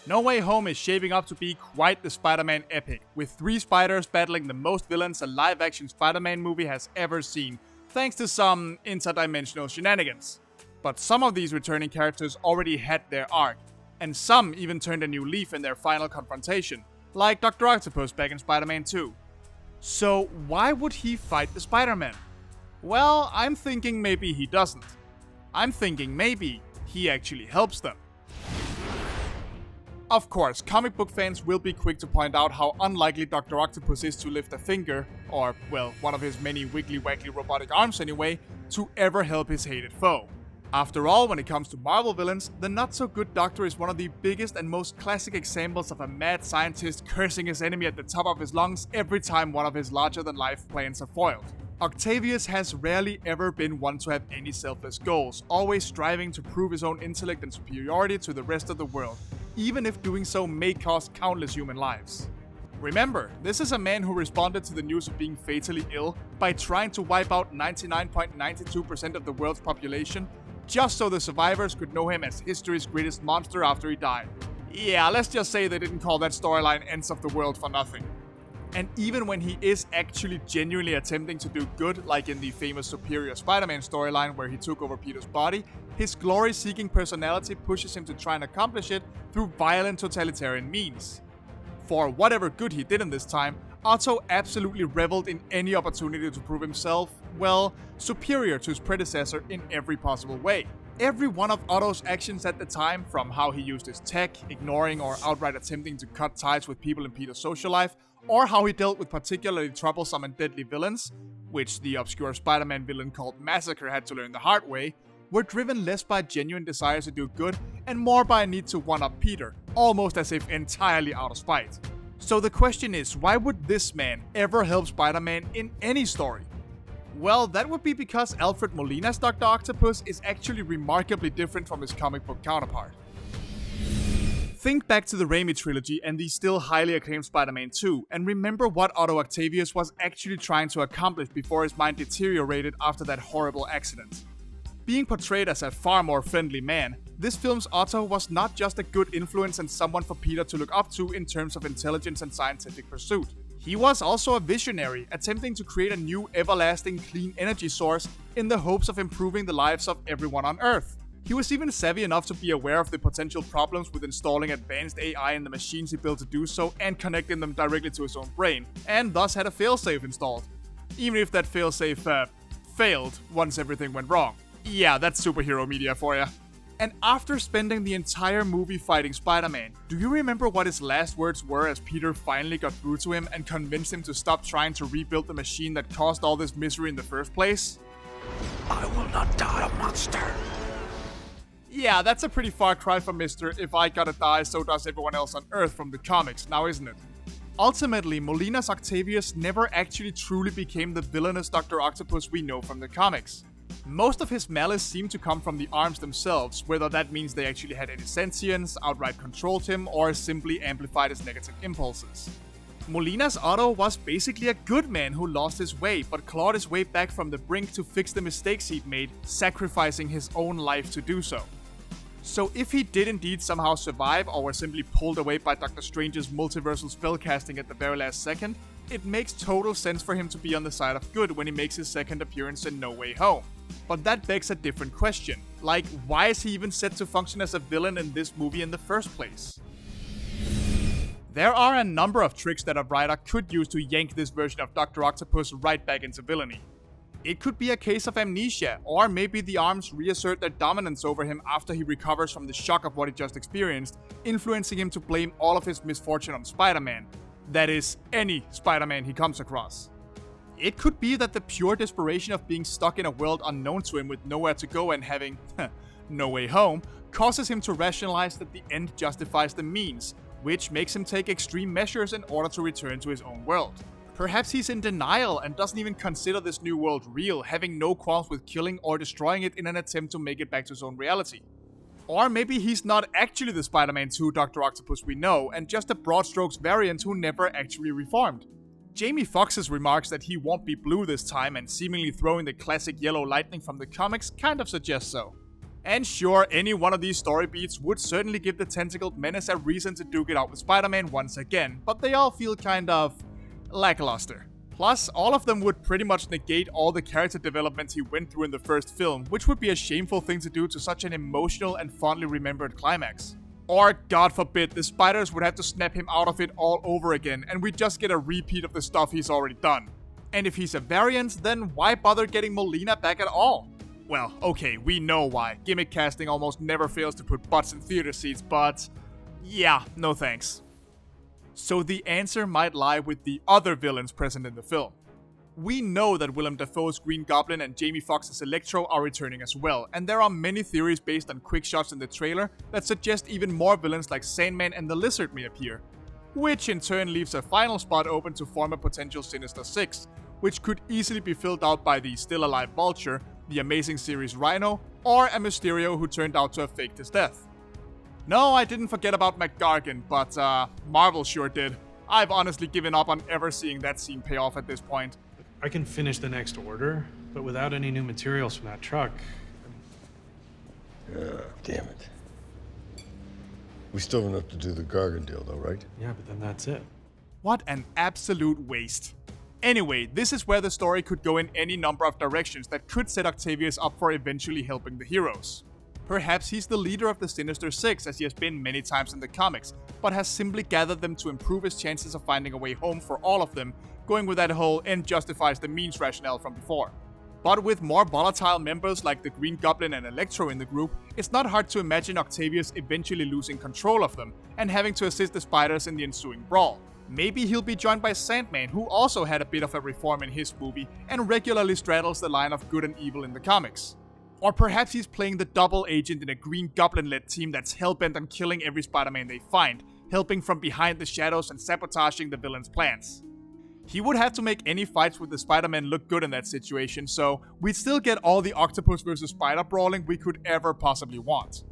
No Way Home is shaping up to be quite the Spider-Man epic, with 3 spiders battling the most villains a live-action Spider-Man movie has ever seen, thanks to some interdimensional shenanigans. But some of these returning characters already had their arc, and some even turned a new leaf in their final confrontation, like Doctor Octopus back in Spider-Man 2. So why would he fight the Spider-Man? Well, I'm thinking maybe he doesn't. I'm thinking maybe he actually helps them. Of course, comic book fans will be quick to point out how unlikely Doctor Octopus is to lift a finger, or, well, one of his many wiggly-waggly robotic arms anyway, to ever help his hated foe. After all, when it comes to Marvel villains, the not-so-good Doctor is one of the biggest and most classic examples of a mad scientist cursing his enemy at the top of his lungs every time one of his larger-than-life plans are foiled. Octavius has rarely ever been one to have any selfless goals, always striving to prove his own intellect and superiority to the rest of the world, even if doing so may cost countless human lives. Remember, this is a man who responded to the news of being fatally ill by trying to wipe out 99.92% of the world's population, just so the survivors could know him as history's greatest monster after he died. Yeah, let's just say they didn't call that storyline Ends of the World for nothing. And even when he is actually genuinely attempting to do good, like in the famous Superior Spider-Man storyline where he took over Peter's body, his glory-seeking personality pushes him to try and accomplish it through violent totalitarian means. For whatever good he did in this time, Otto absolutely reveled in any opportunity to prove himself, well, superior to his predecessor in every possible way. Every one of Otto's actions at the time, from how he used his tech, ignoring or outright attempting to cut ties with people in Peter's social life, or how he dealt with particularly troublesome and deadly villains, which the obscure Spider-Man villain called Massacre had to learn the hard way, were driven less by genuine desires to do good and more by a need to one-up Peter, almost as if entirely out of spite. So the question is, why would this man ever help Spider-Man in any story? Well, that would be because Alfred Molina's Doctor Octopus is actually remarkably different from his comic book counterpart. Think back to the Raimi trilogy and the still highly acclaimed Spider-Man 2, and remember what Otto Octavius was actually trying to accomplish before his mind deteriorated after that horrible accident. Being portrayed as a far more friendly man, this film's Otto was not just a good influence and someone for Peter to look up to in terms of intelligence and scientific pursuit. He was also a visionary, attempting to create a new everlasting clean energy source in the hopes of improving the lives of everyone on Earth. He was even savvy enough to be aware of the potential problems with installing advanced AI in the machines he built to do so and connecting them directly to his own brain, and thus had a failsafe installed. Even if that failsafe, failed once everything went wrong. Yeah, that's superhero media for ya. And after spending the entire movie fighting Spider-Man, do you remember what his last words were as Peter finally got through to him and convinced him to stop trying to rebuild the machine that caused all this misery in the first place? I will not die a monster. Yeah, that's a pretty far cry from Mr. If I gotta die, so does everyone else on Earth from the comics, now isn't it? Ultimately, Molina's Octavius never actually truly became the villainous Doctor Octopus we know from the comics. Most of his malice seemed to come from the arms themselves, whether that means they actually had any sentience, outright controlled him, or simply amplified his negative impulses. Molina's Otto was basically a good man who lost his way, but clawed his way back from the brink to fix the mistakes he'd made, sacrificing his own life to do so. So if he did indeed somehow survive, or was simply pulled away by Doctor Strange's multiversal spellcasting at the very last second, it makes total sense for him to be on the side of good when he makes his second appearance in No Way Home. But that begs a different question, like why is he even set to function as a villain in this movie in the first place? There are a number of tricks that a writer could use to yank this version of Doctor Octopus right back into villainy. It could be a case of amnesia, or maybe the arms reassert their dominance over him after he recovers from the shock of what he just experienced, influencing him to blame all of his misfortune on Spider-Man. That is, any Spider-Man he comes across. It could be that the pure desperation of being stuck in a world unknown to him with nowhere to go and having no way home causes him to rationalize that the end justifies the means, which makes him take extreme measures in order to return to his own world. Perhaps he's in denial and doesn't even consider this new world real, having no qualms with killing or destroying it in an attempt to make it back to his own reality. Or maybe he's not actually the Spider-Man 2 Doctor Octopus we know, and just a broad strokes variant who never actually reformed. Jamie Foxx's remarks that he won't be blue this time and seemingly throwing the classic yellow lightning from the comics kind of suggest so. And sure, any one of these story beats would certainly give the tentacled menace a reason to duke it out with Spider-Man once again, but they all feel kind of lackluster. Plus, all of them would pretty much negate all the character development he went through in the first film, which would be a shameful thing to do to such an emotional and fondly remembered climax. Or, God forbid, the spiders would have to snap him out of it all over again, and we'd just get a repeat of the stuff he's already done. And if he's a variant, then why bother getting Molina back at all? Well, okay, we know why. Gimmick casting almost never fails to put butts in theater seats, but yeah, no thanks. So the answer might lie with the other villains present in the film. We know that Willem Dafoe's Green Goblin and Jamie Foxx's Electro are returning as well, and there are many theories based on quick shots in the trailer that suggest even more villains like Sandman and the Lizard may appear, which in turn leaves a final spot open to form a potential Sinister Six, which could easily be filled out by the still alive Vulture, the Amazing Series Rhino, or a Mysterio who turned out to have faked his death. No, I didn't forget about McGargan, but Marvel sure did. I've honestly given up on ever seeing that scene pay off at this point. I can finish the next order, but without any new materials from that truck. Damn it. We still have enough to do the Gargan deal though, right? Yeah, but then that's it. What an absolute waste. Anyway, this is where the story could go in any number of directions that could set Octavius up for eventually helping the heroes. Perhaps he's the leader of the Sinister Six, as he has been many times in the comics, but has simply gathered them to improve his chances of finding a way home for all of them, going with that whole end justifies the means rationale from before. But with more volatile members like the Green Goblin and Electro in the group, it's not hard to imagine Octavius eventually losing control of them and having to assist the spiders in the ensuing brawl. Maybe he'll be joined by Sandman, who also had a bit of a reform in his movie and regularly straddles the line of good and evil in the comics. Or perhaps he's playing the double agent in a Green Goblin-led team that's hellbent on killing every Spider-Man they find, helping from behind the shadows and sabotaging the villain's plans. He would have to make any fights with the Spider-Man look good in that situation, so we'd still get all the Octopus vs. Spider brawling we could ever possibly want.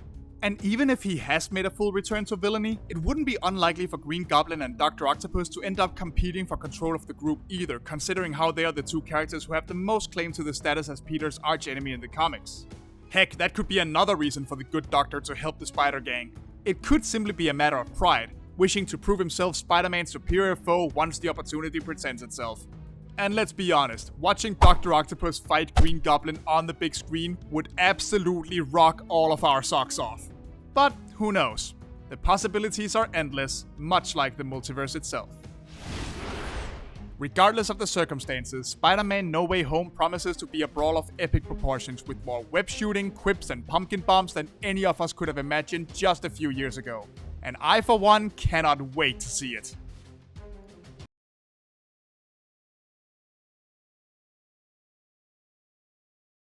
And even if he has made a full return to villainy, it wouldn't be unlikely for Green Goblin and Doctor Octopus to end up competing for control of the group either, considering how they are the two characters who have the most claim to the status as Peter's archenemy in the comics. Heck, that could be another reason for the good Doctor to help the Spider Gang. It could simply be a matter of pride, wishing to prove himself Spider-Man's superior foe once the opportunity presents itself. And let's be honest, watching Doctor Octopus fight Green Goblin on the big screen would absolutely rock all of our socks off. But who knows? The possibilities are endless, much like the multiverse itself. Regardless of the circumstances, Spider-Man No Way Home promises to be a brawl of epic proportions with more web shooting, quips, and pumpkin bombs than any of us could have imagined just a few years ago. And I, for one, cannot wait to see it.